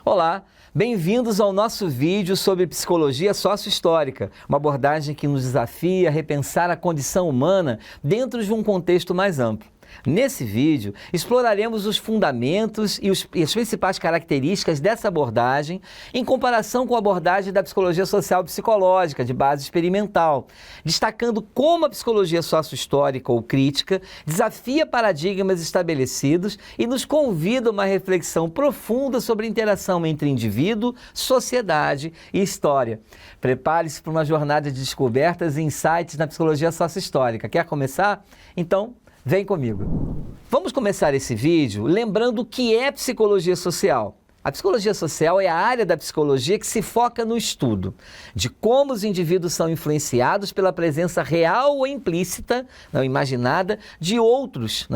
Olá, bem-vindos ao nosso vídeo sobre psicologia sócio-histórica, uma abordagem que nos desafia a repensar a condição humana dentro de um contexto mais amplo. Nesse vídeo, exploraremos os fundamentos e as principais características dessa abordagem em comparação com a abordagem da psicologia social psicológica, de base experimental, destacando como a psicologia sócio-histórica ou crítica desafia paradigmas estabelecidos e nos convida a uma reflexão profunda sobre a interação entre indivíduo, sociedade e história. Prepare-se para uma jornada de descobertas e insights na psicologia sócio-histórica. Quer começar? Então, vem comigo. Vamos começar esse vídeo lembrando o que é psicologia social. A psicologia social é a área da psicologia que se foca no estudo de como os indivíduos são influenciados pela presença real ou implícita, não imaginada, de outros,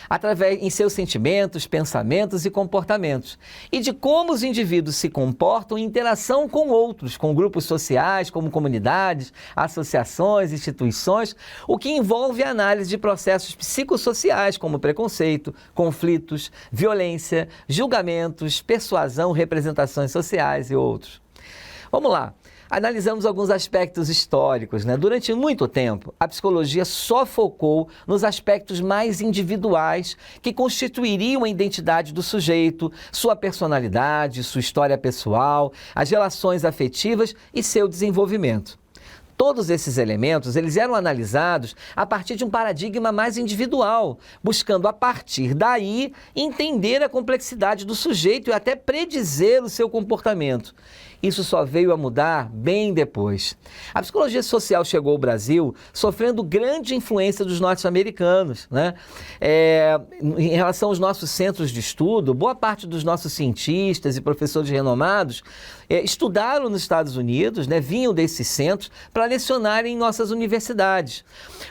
através em seus sentimentos, pensamentos e comportamentos, e de como os indivíduos se comportam em interação com outros, com grupos sociais, como comunidades, associações, instituições, o que envolve a análise de processos psicossociais como preconceito, conflitos, violência, julgamentos, persuasão, representações sociais e outros. Vamos lá. Analisamos alguns aspectos históricos. Durante muito tempo, a psicologia só focou nos aspectos mais individuais que constituiriam a identidade do sujeito, sua personalidade, sua história pessoal, as relações afetivas e seu desenvolvimento. Todos esses elementos eles eram analisados a partir de um paradigma mais individual, buscando a partir daí entender a complexidade do sujeito e até predizer o seu comportamento. Isso só veio a mudar bem depois. A psicologia social chegou ao Brasil sofrendo grande influência dos norte-americanos. Em relação aos nossos centros de estudo, boa parte dos nossos cientistas e professores renomados estudaram nos Estados Unidos, vinham desses centros para lecionar em nossas universidades.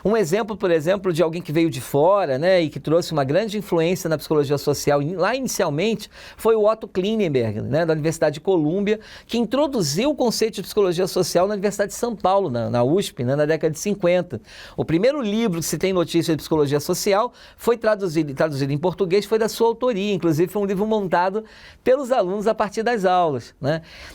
Um exemplo, por exemplo, de alguém que veio de fora e que trouxe uma grande influência na psicologia social, lá inicialmente, foi o Otto Klinenberg, da Universidade de Colômbia, que introduziu o conceito de psicologia social na Universidade de São Paulo, na USP, na década de 50. O primeiro livro que se tem notícia de psicologia social foi traduzido em português, foi da sua autoria, inclusive foi um livro montado pelos alunos a partir das aulas.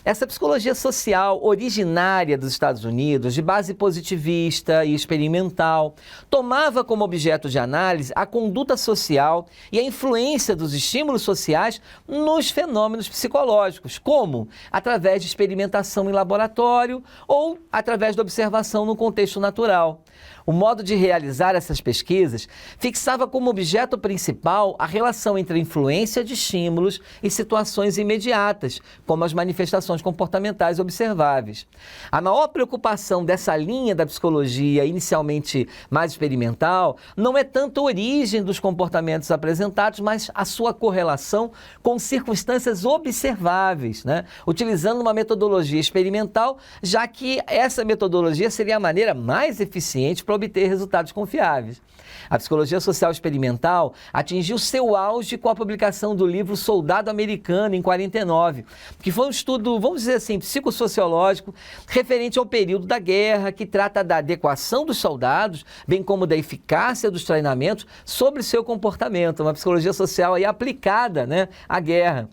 Essa psicologia social originária dos Estados Unidos, de base positivista e experimental, tomava como objeto de análise a conduta social e a influência dos estímulos sociais nos fenômenos psicológicos, como através de experimentação em laboratório ou através da observação no contexto natural. O modo de realizar essas pesquisas fixava como objeto principal a relação entre a influência de estímulos e situações imediatas, como as manifestações comportamentais observáveis. A maior preocupação dessa linha da psicologia, inicialmente mais experimental, não é tanto a origem dos comportamentos apresentados, mas a sua correlação com circunstâncias observáveis, utilizando uma metodologia experimental, já que essa metodologia seria a maneira mais eficiente para obter resultados confiáveis. A psicologia social experimental atingiu seu auge com a publicação do livro Soldado Americano, em 49, que foi um estudo, vamos dizer assim, psicossociológico, referente ao período da guerra, que trata da adequação dos soldados, bem como da eficácia dos treinamentos sobre seu comportamento, uma psicologia social aí aplicada, à guerra.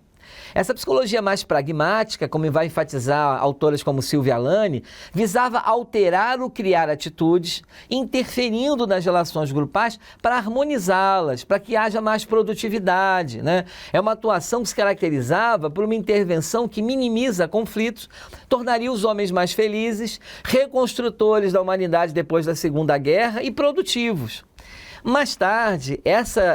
Essa psicologia mais pragmática, como vai enfatizar autoras como Silvia Alane, visava alterar ou criar atitudes, interferindo nas relações grupais para harmonizá-las, para que haja mais produtividade. É uma atuação que se caracterizava por uma intervenção que minimiza conflitos, tornaria os homens mais felizes, reconstrutores da humanidade depois da Segunda Guerra e produtivos. Mais tarde,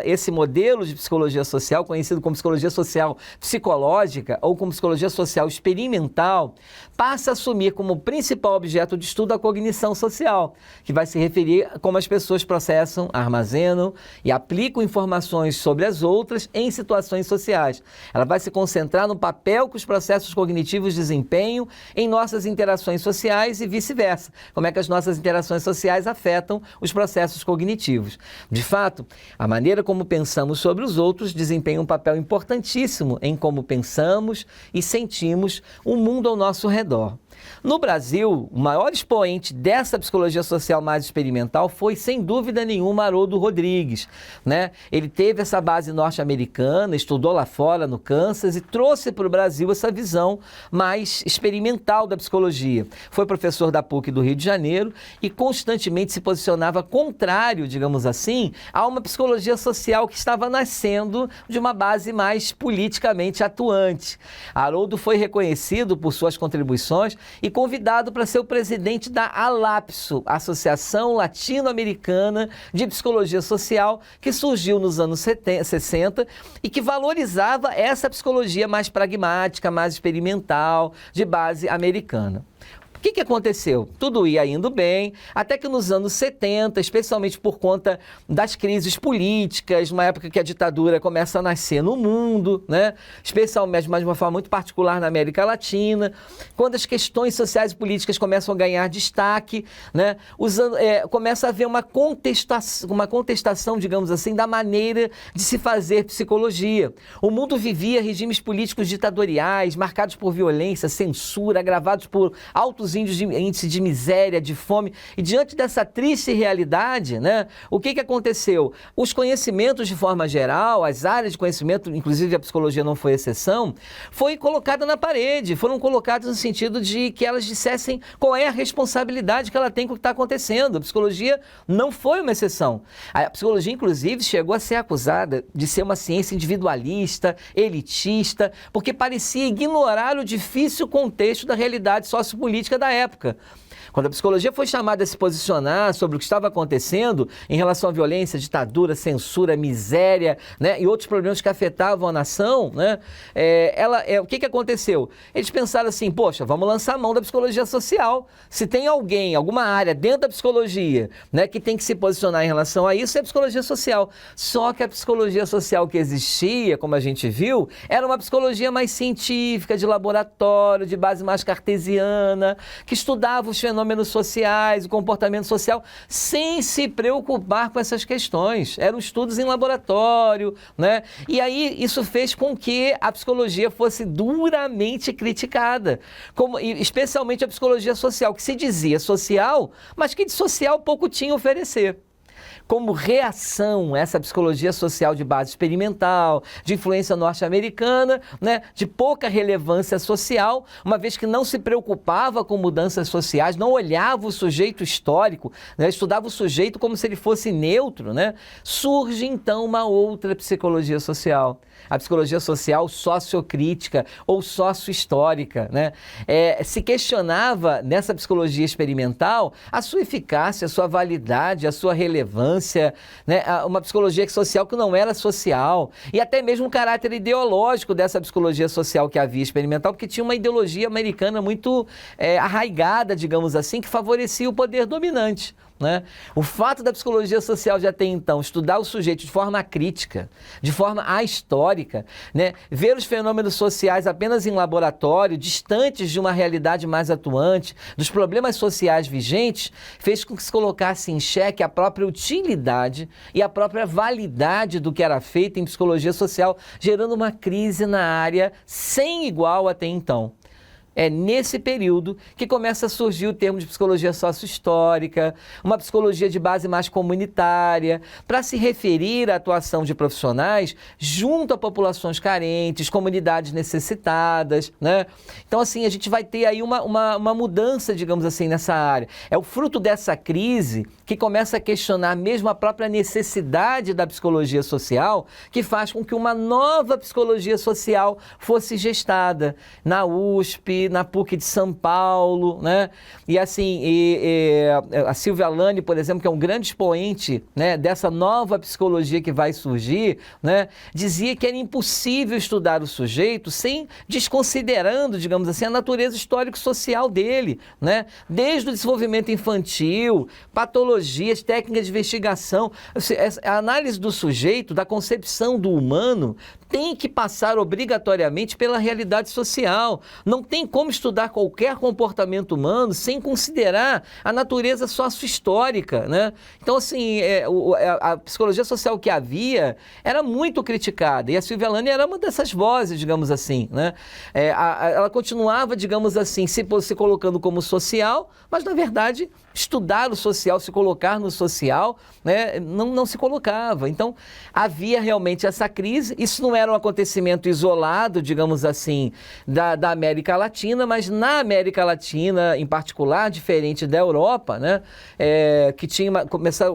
esse modelo de psicologia social, conhecido como psicologia social psicológica ou como psicologia social experimental, passa a assumir como principal objeto de estudo a cognição social, que vai se referir a como as pessoas processam, armazenam e aplicam informações sobre as outras em situações sociais. Ela vai se concentrar no papel que os processos cognitivos desempenham em nossas interações sociais e vice-versa, como é que as nossas interações sociais afetam os processos cognitivos. De fato, a maneira como pensamos sobre os outros desempenha um papel importantíssimo em como pensamos e sentimos o mundo ao nosso redor. No Brasil, o maior expoente dessa psicologia social mais experimental foi, sem dúvida nenhuma, Haroldo Rodrigues, né? Ele teve essa base norte-americana, estudou lá fora, no Kansas, e trouxe para o Brasil essa visão mais experimental da psicologia. Foi professor da PUC do Rio de Janeiro e constantemente se posicionava contrário, digamos assim, a uma psicologia social que estava nascendo de uma base mais politicamente atuante. Haroldo foi reconhecido por suas contribuições e convidado para ser o presidente da ALAPSO, Associação Latino-Americana de Psicologia Social, que surgiu nos anos 60 e que valorizava essa psicologia mais pragmática, mais experimental, de base americana. O que aconteceu? Tudo ia indo bem, até que nos anos 70, especialmente por conta das crises políticas, uma época que a ditadura começa a nascer no mundo, né? Especialmente, mas de uma forma muito particular na América Latina, quando as questões sociais e políticas começam a ganhar destaque, né? Começa a haver uma contestação, digamos assim, da maneira de se fazer psicologia. O mundo vivia regimes políticos ditatoriais, marcados por violência, censura, agravados por altos índice de miséria, de fome, e diante dessa triste realidade, né, o que aconteceu? Os conhecimentos de forma geral, as áreas de conhecimento, inclusive a psicologia não foi exceção, foi colocada na parede, foram colocadas no sentido de que elas dissessem qual é a responsabilidade que ela tem com o que está acontecendo. A psicologia não foi uma exceção. A psicologia, inclusive, chegou a ser acusada de ser uma ciência individualista, elitista, porque parecia ignorar o difícil contexto da realidade sociopolítica da época. Quando a psicologia foi chamada a se posicionar sobre o que estava acontecendo em relação à violência, ditadura, censura, miséria, né, e outros problemas que afetavam a nação, né, o que aconteceu? Eles pensaram assim, poxa, vamos lançar a mão da psicologia social. Se tem alguém, alguma área dentro da psicologia, né, que tem que se posicionar em relação a isso, é a psicologia social. Só que a psicologia social que existia, como a gente viu, era uma psicologia mais científica, de laboratório, de base mais cartesiana, que estudava os fenômenos sociais, o comportamento social, sem se preocupar com essas questões. Eram estudos em laboratório, né? E aí isso fez com que a psicologia fosse duramente criticada, especialmente a psicologia social, que se dizia social, mas que de social pouco tinha a oferecer. Como reação a essa psicologia social de base experimental, de influência norte-americana, né, de pouca relevância social, uma vez que não se preocupava com mudanças sociais, não olhava o sujeito histórico, né, estudava o sujeito como se ele fosse neutro, né, surge então uma outra psicologia social. A psicologia social sociocrítica ou sociohistórica, né? Se questionava nessa psicologia experimental a sua eficácia, a sua validade, a sua relevância, né? Uma psicologia social que não era social, e até mesmo o caráter ideológico dessa psicologia social que havia experimental, porque tinha uma ideologia americana muito arraigada, digamos assim, que favorecia o poder dominante. Né? O fato da psicologia social de até então estudar o sujeito de forma crítica, de forma ahistórica, né? Ver os fenômenos sociais apenas em laboratório, distantes de uma realidade mais atuante, dos problemas sociais vigentes, fez com que se colocasse em xeque a própria utilidade e a própria validade do que era feito em psicologia social, gerando uma crise na área sem igual até então. É nesse período que começa a surgir o termo de psicologia sociohistórica, uma psicologia de base mais comunitária, para se referir à atuação de profissionais junto a populações carentes, comunidades necessitadas, né? Então, assim, a gente vai ter aí uma mudança, digamos assim, nessa área. É o fruto dessa crise que começa a questionar mesmo a própria necessidade da psicologia social, que faz com que uma nova psicologia social fosse gestada na USP, na PUC de São Paulo, né? E assim, a Silvia Lani, por exemplo, que é um grande expoente, né, dessa nova psicologia que vai surgir, né, dizia que era impossível estudar o sujeito sem desconsiderando, digamos assim, a natureza histórico-social dele, né? Desde o desenvolvimento infantil, patologias, técnicas de investigação, a análise do sujeito, da concepção do humano, tem que passar obrigatoriamente pela realidade social. Não tem como estudar qualquer comportamento humano sem considerar a natureza sócio-histórica, né? Então, assim, a psicologia social que havia era muito criticada, e a Silvia Lani era uma dessas vozes, digamos assim, né? Ela continuava, digamos assim, se colocando como social, mas, na verdade, estudar o social, se colocar no social, né, não se colocava. Então, havia realmente essa crise. Isso não era um acontecimento isolado, digamos assim, da América Latina, mas na América Latina, em particular, diferente da Europa, né, que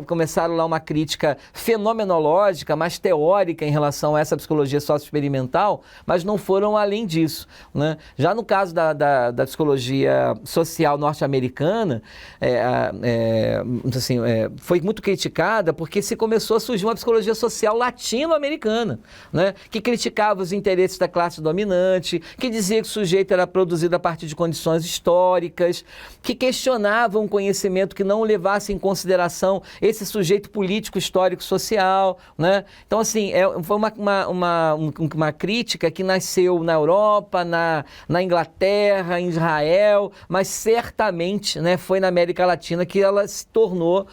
começaram lá uma crítica fenomenológica, mais teórica em relação a essa psicologia socioexperimental, mas não foram além disso, né? Já no caso da psicologia social norte-americana, foi muito criticada porque se começou a surgir uma psicologia social latino-americana, né, que criticava os interesses da classe dominante, que dizia que o sujeito era produzido a partir de condições históricas, que questionava um conhecimento que não levasse em consideração esse sujeito político, histórico, social, né? Então, assim, foi uma crítica que nasceu na Europa, na Inglaterra, em Israel, mas certamente, né, foi na América Latina que ela se tornou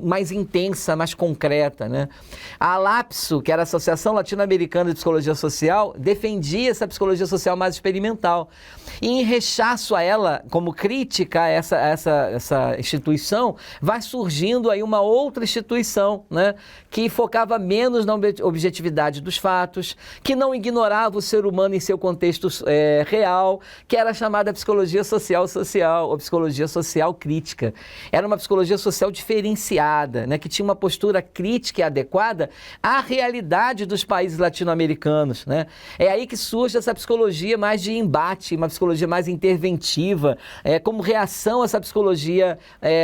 mais intensa, mais concreta, né? A ALAPSO, que era a Associação Latino-Americana de Psicologia Social, defendia essa psicologia social mais experimental. E em rechaço a ela, como crítica a essa instituição, vai surgindo aí uma outra instituição, né, que focava menos na objetividade dos fatos, que não ignorava o ser humano em seu contexto real, que era chamada psicologia social, ou psicologia social crítica. Era uma psicologia social diferenciada, né, que tinha uma postura crítica e adequada à realidade dos países latino-americanos, né? É aí que surge essa psicologia mais de embate, uma psicologia mais interventiva, como reação a essa psicologia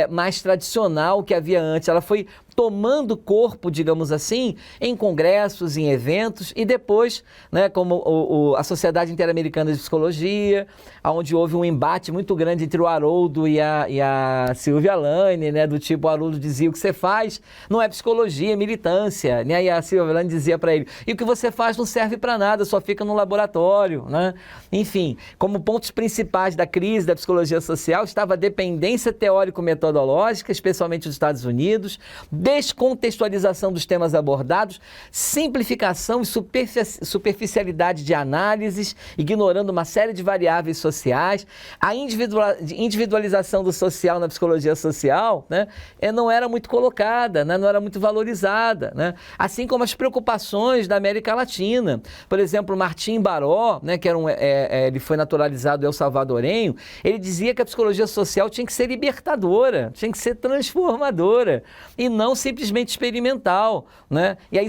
mais tradicional que havia antes. Ela foi tomando corpo, digamos assim, em congressos, em eventos, e depois, né, como a Sociedade Interamericana de Psicologia, onde houve um embate muito grande entre o Haroldo e a Silvia Lani, né, do tipo, o Haroldo dizia: o que você faz não é psicologia, é militância, né? E a Silvia Lani dizia para ele: e o que você faz não serve para nada, só fica no laboratório, né? Enfim, como pontos principais da crise da psicologia social estava a dependência teórico-metodológica, especialmente dos Estados Unidos, descontextualização dos temas abordados, simplificação e superficialidade de análises, ignorando uma série de variáveis sociais, a individualização do social na psicologia social, né, não era muito colocada, né, não era muito valorizada, né, assim como as preocupações da América Latina. Por exemplo, Martim Baró, né, que ele foi naturalizado el-salvadorenho, ele dizia que a psicologia social tinha que ser libertadora, tinha que ser transformadora, e não simplesmente experimental, né? E aí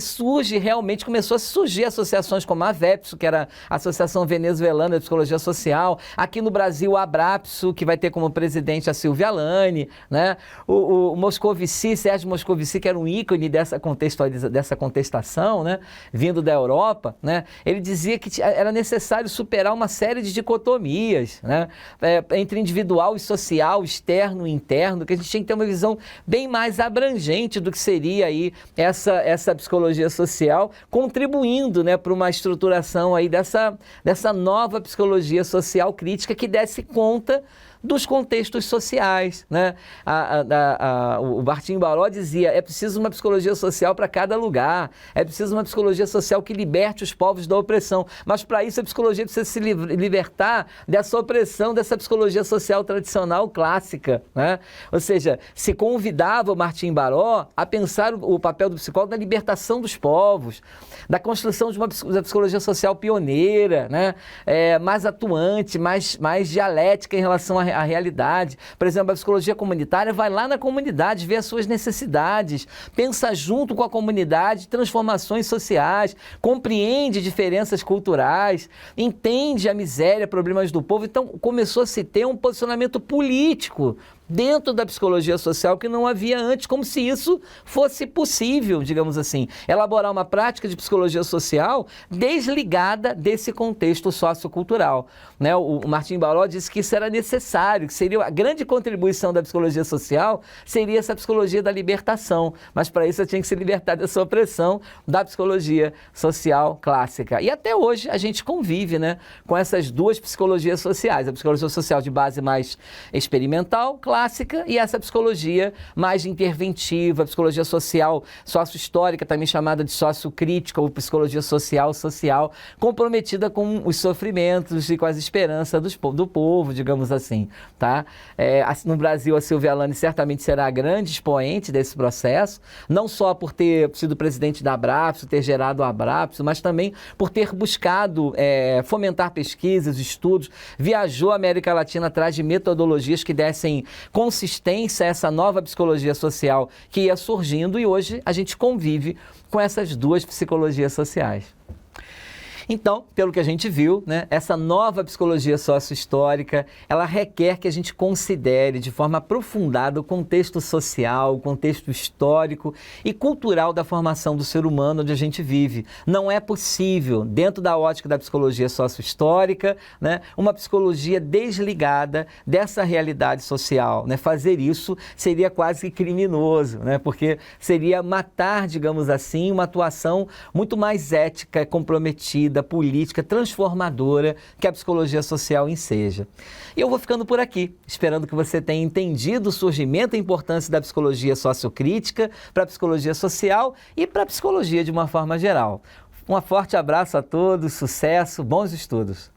começou a surgir associações como a VEPSO, que era a Associação Venezuelana de Psicologia Social, aqui no Brasil a ABRAPSO, que vai ter como presidente a Silvia Lani, né? O Moscovici, Sérgio Moscovici, que era um ícone dessa contestação, né, vindo da Europa, né? Ele dizia que era necessário superar uma série de dicotomias, né, entre individual e social, externo e interno, que a gente tinha que ter uma visão bem mais abrangente do que seria aí essa psicologia social, contribuindo, né, para uma estruturação aí dessa nova psicologia social crítica que desse conta dos contextos sociais, né? O Martim Baró dizia: é preciso uma psicologia social para cada lugar, é preciso uma psicologia social que liberte os povos da opressão, mas para isso a psicologia precisa se libertar dessa opressão, dessa psicologia social tradicional clássica, né? Ou seja, se convidava o Martim Baró a pensar o papel do psicólogo na libertação dos povos, da construção de uma psicologia social pioneira, né? Mais atuante, mais dialética em relação à realidade. Por exemplo, a psicologia comunitária vai lá na comunidade, vê as suas necessidades, pensa junto com a comunidade transformações sociais, compreende diferenças culturais, entende a miséria, problemas do povo. Então, começou a se ter um posicionamento político dentro da psicologia social que não havia antes, como se isso fosse possível, digamos assim, elaborar uma prática de psicologia social desligada desse contexto sociocultural, né? O Martim Baró disse que isso era necessário, que seria a grande contribuição da psicologia social, seria essa psicologia da libertação, mas para isso eu tinha que se libertar dessa opressão da psicologia social clássica. E até hoje a gente convive, né, com essas duas psicologias sociais, a psicologia social de base mais experimental, clássica, e essa psicologia mais interventiva, psicologia social, sócio-histórica, também chamada de sócio-crítica, ou psicologia social, comprometida com os sofrimentos e com as esperanças do povo, digamos assim, tá? No Brasil, a Silvia Alane certamente será a grande expoente desse processo, não só por ter sido presidente da Abrapso, ter gerado a Abrapso, mas também por ter buscado fomentar pesquisas, estudos, viajou a América Latina atrás de metodologias que dessem consistência a essa nova psicologia social que ia surgindo, e hoje a gente convive com essas duas psicologias sociais. Então, pelo que a gente viu, né, essa nova psicologia sócio-histórica, ela requer que a gente considere de forma aprofundada o contexto social, o contexto histórico e cultural da formação do ser humano onde a gente vive. Não é possível, dentro da ótica da psicologia sócio-histórica, né, uma psicologia desligada dessa realidade social, né? Fazer isso seria quase que criminoso, né? Porque seria matar, digamos assim, uma atuação muito mais ética, comprometida, política, transformadora que a psicologia social enseja. E eu vou ficando por aqui, esperando que você tenha entendido o surgimento e a importância da psicologia sociocrítica para a psicologia social e para a psicologia de uma forma geral. Um forte abraço a todos, sucesso, bons estudos!